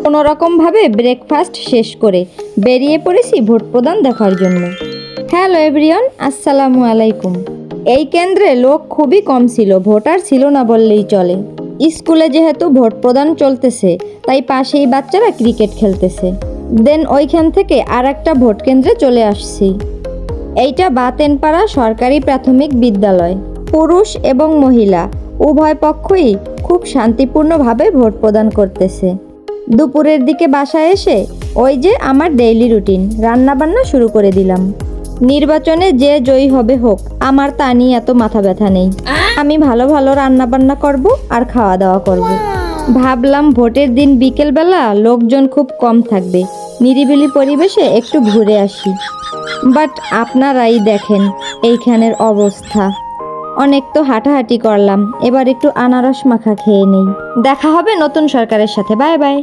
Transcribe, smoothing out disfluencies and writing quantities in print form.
কোনোরকমভাবে breakfast শেষ করে বেরিয়ে পড়েছি ভোট প্রদান দেখার জন্য। হ্যালো এভরিওয়ান, আসসালামু আলাইকুম। এই কেন্দ্রে লোক খুবই কম ছিল, ভোটার ছিল না বললেই চলে। স্কুলে যেহেতু ভোট প্রদান চলতেছে, তাই পাশেই বাচ্চারা ক্রিকেট খেলতেছে। দেন ওইখান থেকে আর একটা ভোট কেন্দ্রে চলে আসছি। এইটা বাতেনপাড়া সরকারি প্রাথমিক বিদ্যালয়। পুরুষ এবং মহিলা উভয় পক্ষই খুব শান্তিপূর্ণভাবে ভোট প্রদান করতেছে। দুপুরের দিকে বাসায় এসে ওই যে আমার ডেইলি রুটিন, রান্নাবান্না শুরু করে দিলাম। নির্বাচনে যে জয়ী হবে হোক, আমার তা নিয়ে এত মাথা ব্যথা নেই। আমি ভালো ভালো রান্নাবান্না করব আর খাওয়া দাওয়া করব। ভাবলাম ভোটের দিন বিকেলবেলা লোকজন খুব কম থাকবে, নিরিবিলি পরিবেশে একটু ঘুরে আসি। বাট আপনারাই দেখেন এইখানের অবস্থা। অনেক তো হাঁটাহাঁটি করলাম, এবার একটু আনারস মাখা খেয়ে নেই। দেখা হবে নতুন সরকারের সাথে। Bye bye.